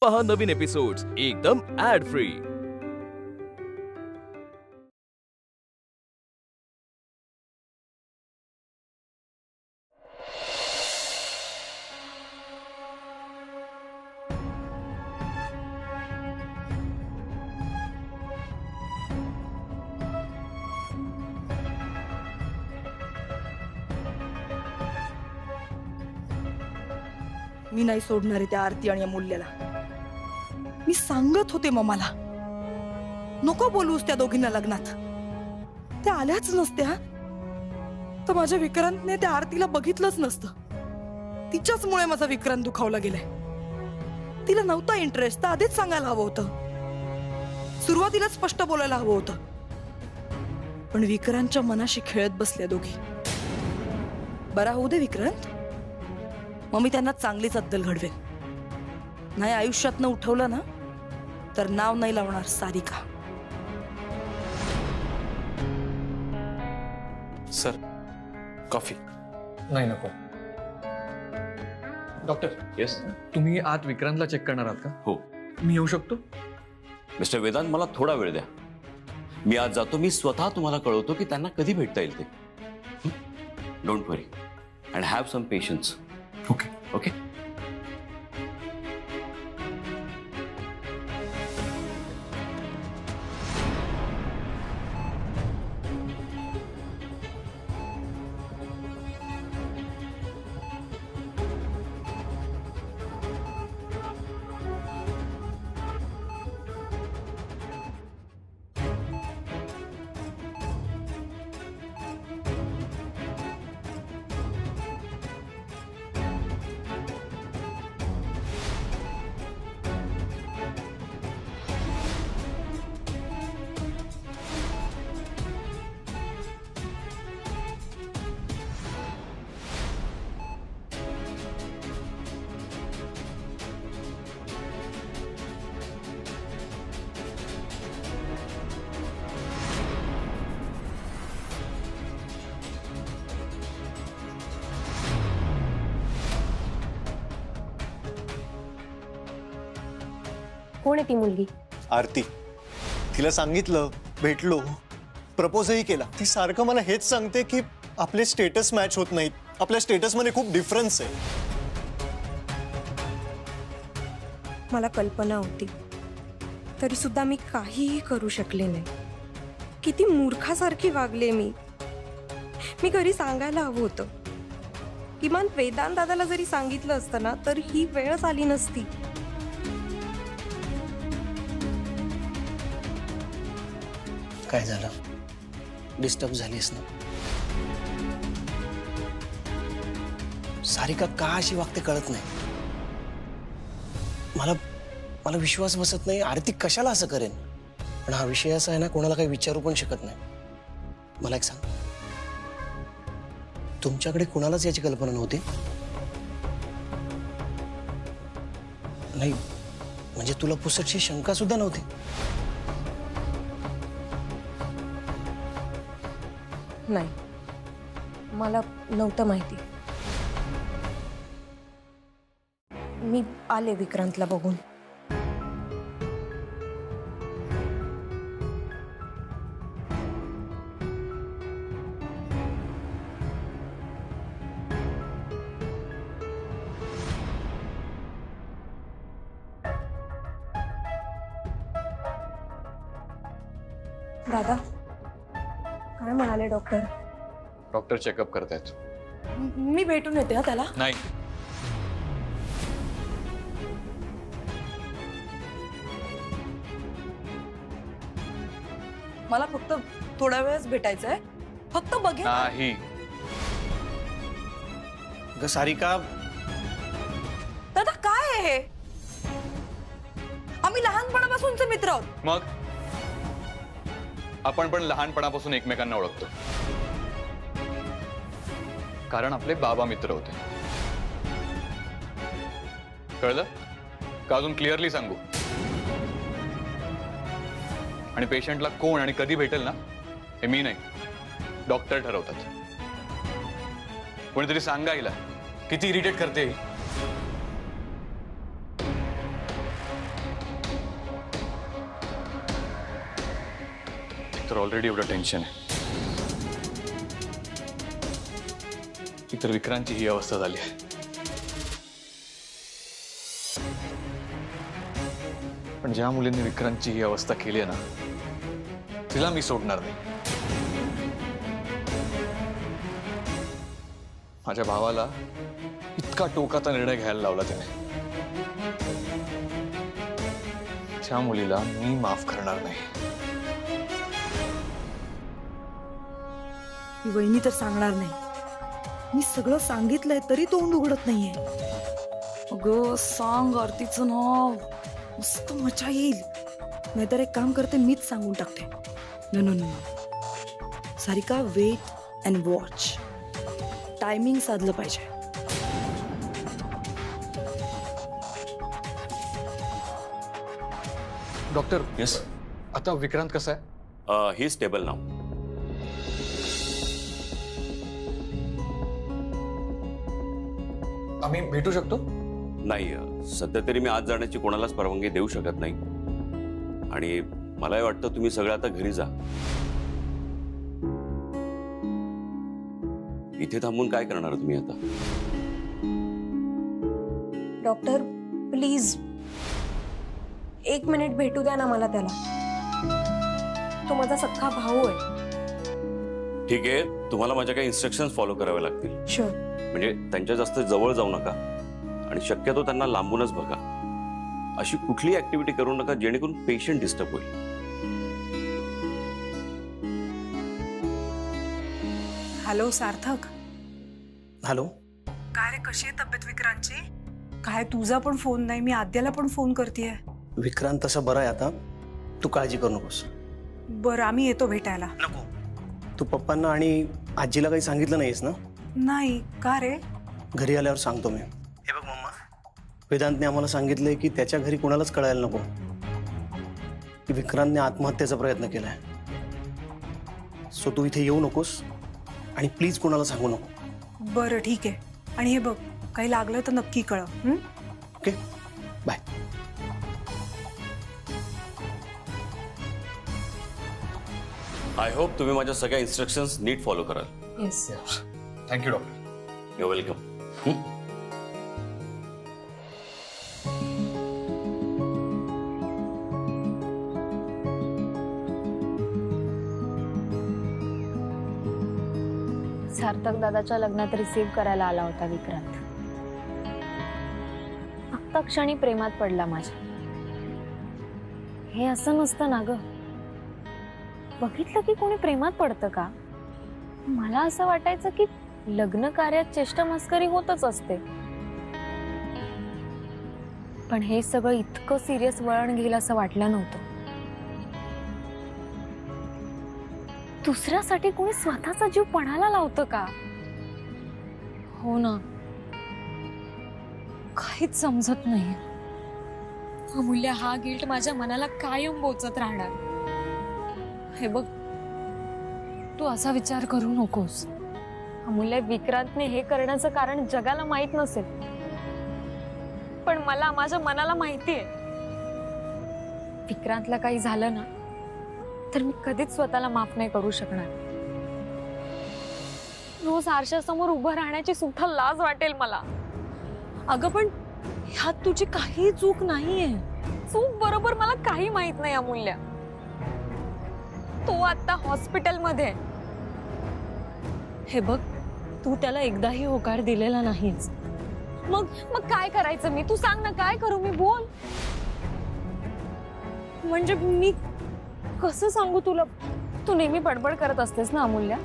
पहा नवीन एपिसोड्स एकदम add free. मी नाही सोडणार आहे त्या आरती आणि अमूल्याला। मी सांगत होते मम्माला नको बोलूस त्या दोघींना लग्नात। त्या आल्याच नसत्या तर माझ्या विक्रांतने त्या आरतीला बघितलंच नसतं। तिच्याचमुळे माझा विक्रांत दुखावला गेलाय। तिला नव्हता इंटरेस्ट तर आधीच सांगायला हवं होतं। सुरुवातीला स्पष्ट बोलायला हवं होतं। पण विक्रांतच्या मनाशी खेळत बसल्या दोघी। बरा होऊ दे विक्रांत, मग मी त्यांना चांगलीच अद्दल घडवेन। नाही आयुष्यातनं उठवलं ना तर नाव नाही लावणार सारिका। सर कॉफी नाही नको। डॉक्टर येस तुम्ही आत विक्रांतला चेक करणार आहात का? हो मी येऊ शकतो? मिस्टर वेदांत मला थोडा वेळ द्या। मी आज जातो, मी स्वतः तुम्हाला कळवतो की त्यांना कधी भेटता येईल ते। Don't worry and have some patience. Okay okay कोण आहे ती मुलगी? आरती। तिला सांगितलं, भेटलो, प्रपोजही केला। ती सारखं मला हेच सांगते की आपले स्टेटस मॅच होत नाहीत, आपल्या स्टेटस मध्ये खूप डिफरन्स आहे। मला कल्पना होती, तरी सुद्धा मी काहीही करू शकले नाही। किती मूर्खासारखी वागले मी। मी घरी सांगायला हवं होतं। किमान वेदांत दादाला जरी सांगितलं असतं ना तर ही वेळच आली नसती। काय झालं? डिस्टर्ब झालीस ना? सारिका का अशी वागते कळत नाही। मला विश्वास बसत नाही। आरती कशाला असं करेन? पण हा विषय असा आहे ना, कोणाला काही विचारू पण शकत नाही। मला एक सांग, तुमच्याकडे कुणालाच याची कल्पना नव्हती? नाही म्हणजे तुला पुसटची शंका सुद्धा नव्हती? नाही, मला नव्हतं माहिती। मी आले विक्रांतला बघून। दादा काय म्हणाले डॉक्टर? डॉक्टर चेकअप करतायत। मी भेटून येते हा त्याला। नाही, मला फक्त थोडा वेळच भेटायचंय, फक्त बघे। नाही। ग सारिका, दादा काय आहे हे? आम्ही लहानपणापासूनचे मित्र आहोत। मग आपण पण लहानपणापासून एकमेकांना ओळखतो, कारण आपले बाबा मित्र होते। कळलं का? अजून क्लिअरली सांगू? आणि पेशंटला कोण आणि कधी भेटेल ना हे मी नाही, डॉक्टर ठरवतात। कोणीतरी सांगा हिला किती इरिटेट करते। तर ऑलरेडी एवढं टेन्शन आहे, इतर विक्रांतची ही अवस्था झाली आहे. पण ज्या मुलींनी विक्रांतची ही अवस्था केली आहे ना, तिला मी सोडणार नाही. माझ्या भावाला इतका टोकाचा निर्णय घ्यायला लावला त्याने. त्या मुलीला मी माफ करणार नाही. ही वहिनी तर सांगणार नाही. मी सगळं सांगितलंय तरी तोंड उघडत नाहीये. अगं सांग आरतीचं नाव, मस्त मजा येईल. नाहीतर एक काम करते, मीच सांगून टाकते. No no no Sarika, wait and watch. Timing साधलं पाहिजे. Doctor, yes. आता विक्रांत कसा आहे? He stable now. आम्ही भेटू शकतो? नाही, सध्या तरी मी आज जाण्याची कोणालाच परवानगी देऊ शकत नाही. आणि मलाही वाटतं तुम्ही सगळं आता घरी जा. इथे थांबून काय करणार तुम्ही आता? डॉक्टर प्लीज 1 मिनिट भेटू द्या ना मला त्याला. तो माझा सख्खा भाऊ आहे. ठीक आहे, तुम्हाला माझ्या काही इन्स्ट्रक्शन्स फॉलो करावे लागतील. शुअर. म्हणजे त्यांच्या जास्त जवळ जाऊ नका आणि शक्यतो त्यांना लांबूनच बघा. अशी कुठली ऍक्टिव्हिटी करू नका जेणेकरून पेशंट डिस्टर्ब होईल. हॅलो सार्थक. हॅलो. काय रे, कशी आहे तब्येत विक्रांतची? काय तुझा पण फोन नाही, मी आद्याला पण फोन करतेय. विक्रांत तसा बरा आहे आता, तू काळजी करू नकोस. बरं, आम्ही येतो भेटायला. नको. तू पप्पांना आणि आजीला काही सांगितलं नाहीस ना? नाही. का रे? घरी आल्यावर सांगतो मी. हे बघ मम्मा, वेदांतने आम्हाला सांगितलंय की त्याच्या घरी कोणालाच कळायला नको की विक्रांतने आत्महत्येचा प्रयत्न केलाय. सो तू इथे येऊ नकोस आणि प्लीज कोणाला सांगू नको. बरं ठीक आहे. आणि हे बघ, काही लागलं तर नक्की कळव. Okay, bye. आय होप तुम्ही माझ्या सगळ्या इन्स्ट्रक्शन्स नीट फॉलो कराल. Yes. Thank you doctor. You welcome. Sarthak दादाच्या लग्नात रिसीव्ह करायला आला होता विक्रांत. फक्त क्षणी प्रेमात पडला माझ्या. हे असं नसतं ना ग. बघितलं की कोणी प्रेमात पडतं का? मला असं वाटायचं की लग्न कार्यात चेष्टा मस्करी होतच असते. पण हे सगळं इतकं सिरियस वळण घेईल असं वाटलं नव्हतं. दुसऱ्यासाठी कोणी स्वतःचा जीव पणाला लावतं का? हो ना, काहीच समजत नाही. अमूल्य, हा गिल्ट माझ्या मनाला कायम बोचत राहणार. हे बघ, तू असा विचार करू नकोस. अमूल्य, विक्रांतने हे करण्याचं कारण जगाला माहित नसेल, पण मला माझ्या मनाला माहितीये. विक्रांतला काही झालं ना तर मी कधीच स्वतःला माफ नाही करू शकणार. रोज आरशासमोर उभं राहण्याची सुद्धा लाज वाटेल मला. अगं पण ह्यात तुझी काही चूक नाहीये. चूक बरोबर मला काही माहित नाही अमूल्य. तो आता हॉस्पिटलमध्ये. हे बघ, तू त्याला एकदाही होकार दिलेला नाहीस. मग काय करायचं मी? तू सांग ना, काय करू मी? बोल. म्हणजे मी कसं सांगू तुला? तू नेहमी बडबड करत असतेस ना अमूल्य.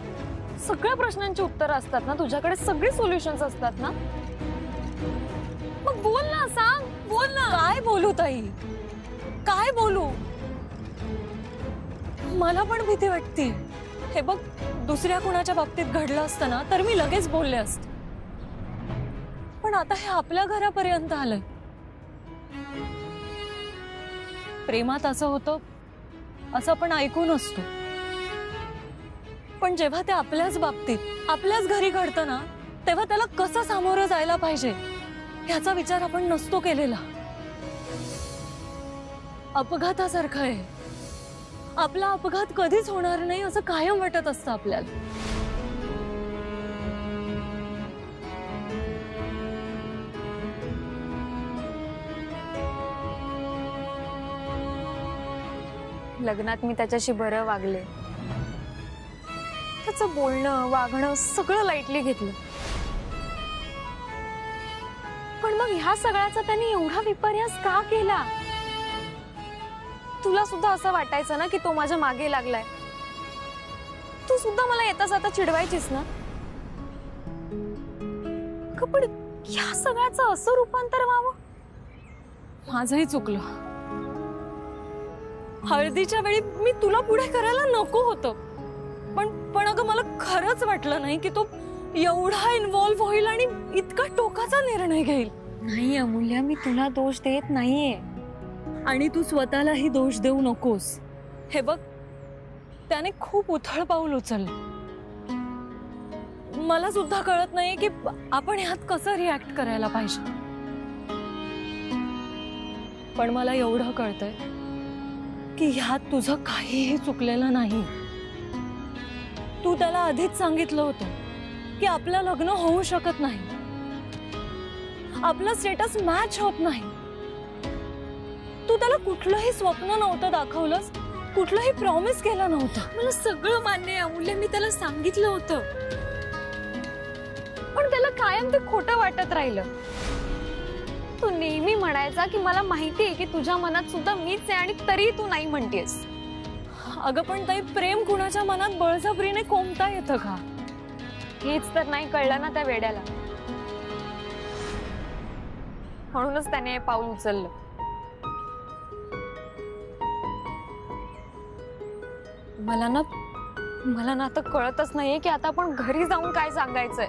सगळ्या प्रश्नांची उत्तरं असतात ना तुझ्याकडे, सगळे सोल्युशन्स असतात ना. मग बोल ना, सांग, बोल ना. काय बोलू ताई, काय बोलू? मला पण भीती वाटते. हे बघ, दुसऱ्या कुणाच्या बाबतीत घडलं असतं ना तर मी लगेच बोलले असते. पण आता हे आपल्या घरापर्यंत आलंय. प्रेमात असं होतं असं आपण ऐकून असतो, पण जेव्हा ते आपल्याच बाबतीत, आपल्याच घरी घडतं ना, तेव्हा त्याला कसं सामोरं जायला पाहिजे ह्याचा विचार आपण नसतो केलेला. अपघातासारखं आहे. आपला अपघात कधीच होणार नाही असं कायम वाटत असतं आपल्याला. लग्नात मी त्याच्याशी बरं वागले, त्याचं बोलणं वागणं सगळं लाईटली घेतलं. पण मग ह्या सगळ्याचा त्याने एवढा विपर्यास का केला? तुला सुद्धा असं वाटायचं ना की तो माझ्या मागे लागलाय? तू सुद्धा मला येता जाता चिडवायचीस ना? पण ह्या सगळ्याचं असं रूपांतर व्हावं, माझंही चुकलं. हळदीच्या वेळी मी तुला पुढे करायला नको होतं, पण अगं मला खरंच वाटलं नाही की तो एवढा इन्व्हॉल्व होईल आणि इतका टोकाचा निर्णय घेईल. नाही अमूल्य, मी तुला दोष देत नाहीये आणि तू स्वतःलाही दोष देऊ नकोस. हे बघ, त्याने खूप उथळ पाऊल उचललं. मला सुद्धा कळत नाहीये की आपण ह्यात कसं रिॲक्ट करायला पाहिजे. पण मला एवढं कळतंय की ह्यात तुझं काहीही चुकलेलं नाही. तू त्याला आधीच सांगितलं होतं की आपलं लग्न होऊ शकत नाही, आपलं स्टेटस मॅच होत नाही. तू त्याला कुठलंही स्वप्न नव्हतं दाखवलंस, कुठलंही प्रॉमिस केलं नव्हतं. मला सगळं मान्य आहे अमूल्य, मी त्याला सांगितलं होतं, पण त्याला कायम ते खोटं वाटत राहिलं. तू नेहमी म्हणायचा की मला माहिती आहे की तुझ्या मनात सुद्धा मीच आहे आणि तरी तू नाही म्हणतेस. अगं पण ताई, प्रेम कुणाच्या मनात बळजबरीने कोंबता येतं का? हेच तर नाही कळलं ना त्या वेड्याला. म्हणूनच त्याने हे पाऊल उचललं. मला ना आता कळतच नाहीये की आता आपण घरी जाऊन काय सांगायचंय.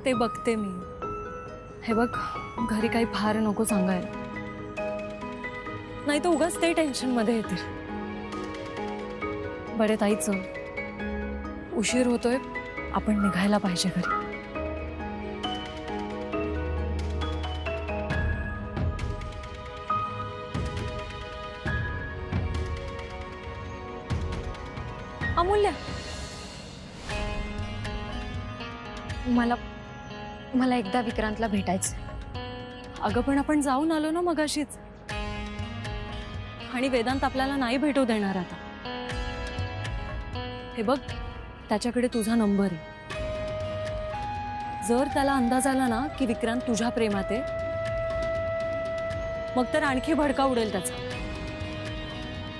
ते बघते मी. हे बघ, घरी काही फार नको सांगायला, नाही तर उगाच ते टेन्शन मध्ये येतील. बरे ताईच, उशीर होतोय, आपण निघायला पाहिजे घरी. अमूल्य, मला एकदा विक्रांतला भेटायचं. अगं पण आपण जाऊन आलो ना मगाशीच, आणि वेदांत आपल्याला नाही भेटू देणार आता. हे बघ, त्याच्याकडे तुझा नंबर आहे. जर त्याला अंदाज आला ना की विक्रांत तुझ्या प्रेमात आहे, मग तर आणखी भडका उडेल त्याचा.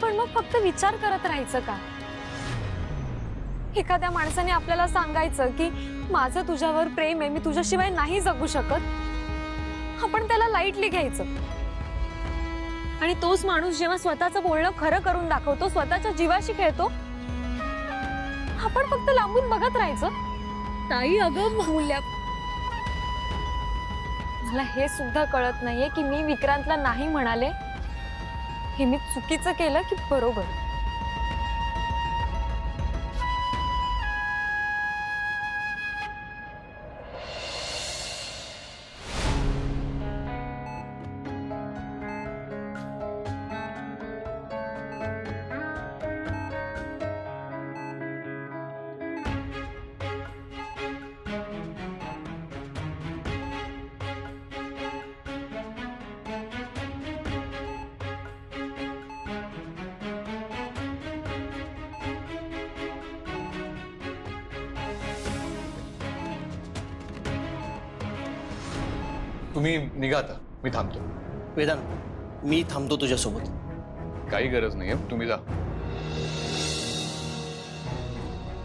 पण मग फक्त विचार करत राहायचं का? एखाद्या माणसाने आपल्याला सांगायचं की माझं तुझ्यावर प्रेम आहे, मी तुझ्याशिवाय नाही जगू शकत, आपण त्याला लाईटली घ्यायचं. आणि तोच माणूस जेव्हा स्वतःचं बोलणं खरं करून दाखवतो, स्वतःच्या जीवाशी खेळतो, आपण फक्त लांबून बघत राहायचं. ताई अगं मूल्य, मला हे सुद्धा कळत नाहीये की मी विक्रांतला नाही म्हणाले, हे मी चुकीचं केलं की बरोबर. तुम्ही निघा आता, मी थांबतो. वेदांत, मी थांबतो तुझ्यासोबत. काही गरज नाहीये, तुम्ही जा.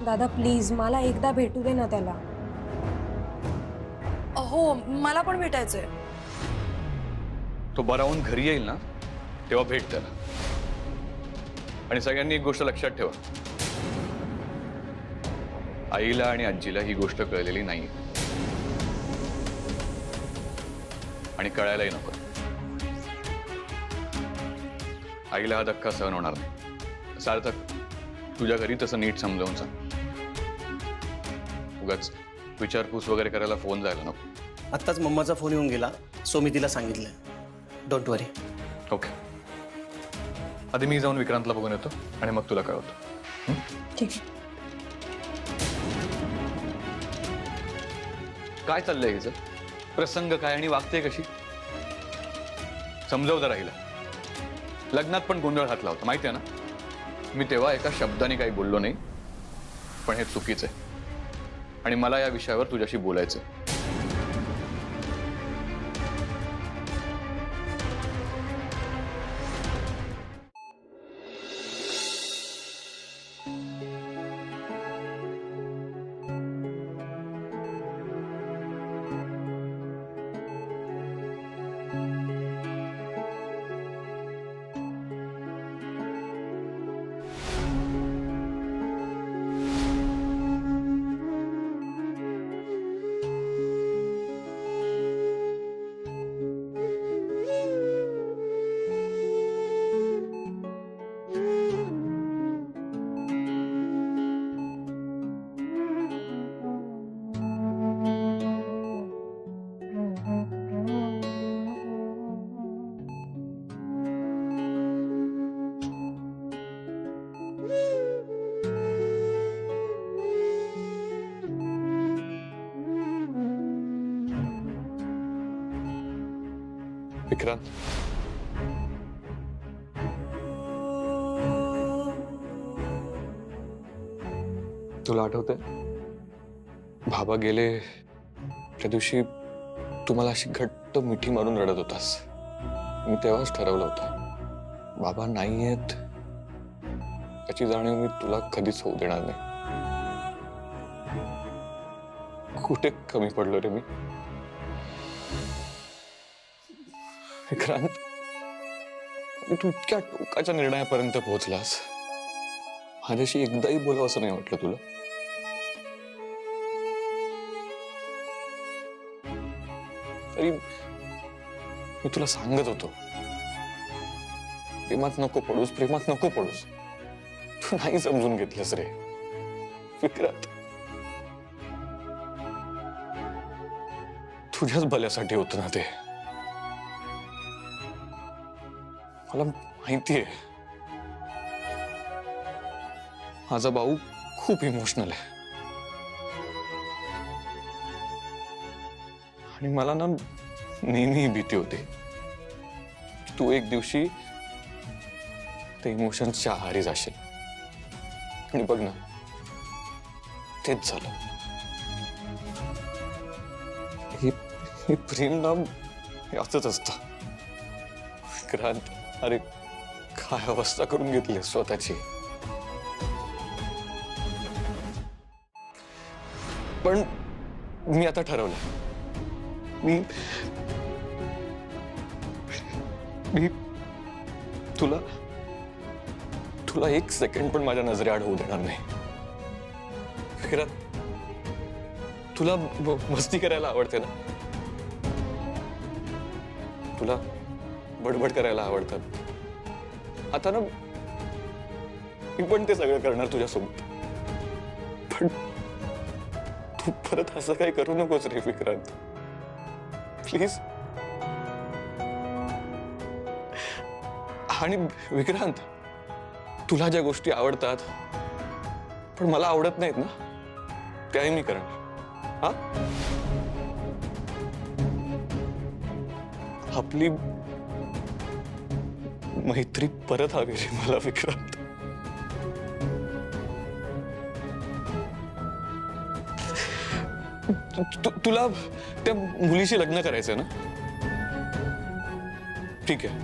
दादा प्लीज, मला एकदा भेटू दे ना त्याला. हो, मला पण भेटायचंय. तो बरा होऊन घरी येईल ना, तेव्हा भेट त्याला. आणि सगळ्यांनी एक गोष्ट लक्षात ठेवा, आईला आणि आजीला ही गोष्ट कळलेली नाही आणि कळायलाही नको. आईला हा धक्का सहन होणार नाही. सार्थक, तुझ्या घरी तसं नीट समजावून सांग. उगाच विचारपूस वगैरे करायला फोन जायला नको. आत्ताच मम्माचा फोन येऊन गेला, सो मी तिला सांगितलंय. Don't worry. ओके. आधी मी जाऊन विक्रांतला बघून येतो आणि मग तुला कळवतो. ठीक आहे. काय चाललंय हिचं? प्रसंग काय आणि वागते कशी? समजवता राहिला. लग्नात पण गोंधळ घातला होता माहिती आहे ना. मी तेव्हा एका शब्दाने काही बोललो नाही, पण हे चुकीचं आहे आणि मला या विषयावर तुझ्याशी बोलायचं. विक्रांत, तुला आठवतंय बाबा गेले त्या दिवशी तू मला अशी घट्ट मिठी मारून रडत होतास. मी तेव्हाच ठरवलं होतं बाबा नाहीयेत त्याची जाणीव मी तुला कधीच होऊ देणार नाही. कुठे कमी पडलो रे मी? विक्रांत, तू इतक्या टोकाच्या निर्णयापर्यंत पोहोचलास. माझ्याशी एकदाही बोलावं असं नाही वाटलं तुला? तरी मी तुला सांगत होतो प्रेमात नको पडूस, प्रेमात नको पडूस. तू नाही समजून घेतलंस रे विक्रांत. तुझ्याच भल्यासाठी होतं ना ते. मला माहितीये माझा भाऊ खूप इमोशनल आहे आणि मला ना नेहमी भीती होते तू एक दिवशी ते इमोशन्सच्या आहारी जाशील. आणि बघ ना तेच झालं. हे प्रेम ना हे असंच असतं विक्रांत. अरे काय अवस्था करून घेतली स्वतःची. पण मी आता ठरवलं मी तुला तुला एक सेकंड पण माझ्या नजरेआड होऊ देणार नाही. विक्रांत, तुला मस्ती करायला आवडते ना? तुला बडबड करायला आवडतात. आता ना मी पण ते सगळं करणार तुझ्यासोबत. पण तू परत असं काही करू नकोस रे विक्रांत, प्लीज. आणि विक्रांत, तुला ज्या गोष्टी आवडतात पण मला आवडत नाहीत ना, त्याही मी करणार. हा, आपली मैत्री परत हवी रे मला विक्रांत. तुला त्या मुलीशी लग्न करायचंय ना? ठीक आहे,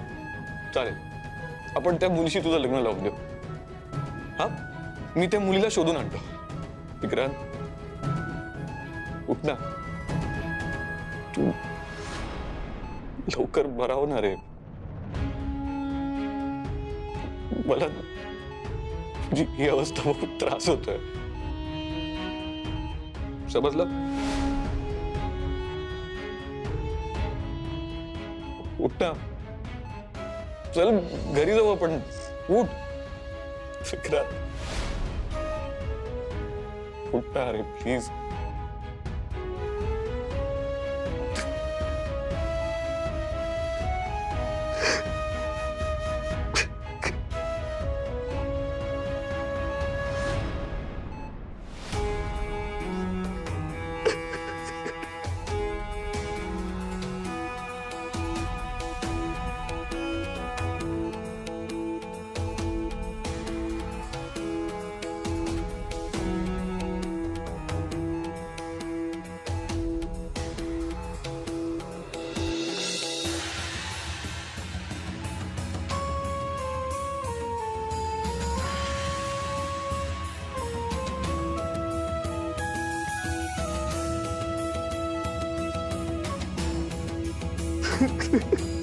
चालेल. आपण त्या मुलीशी तुझं लग्न लावून देऊ. हा, मी त्या मुलीला शोधून आणतो. विक्रांत, उठ ना. तू लवकर बरा होणार आहे. मला तुझी ही अवस्था बहुत त्रास होतोय, समजलं? उठ ना, चल घरी जाऊ आपण. उठ विक्रांत, उठ ना रे प्लीज. आहे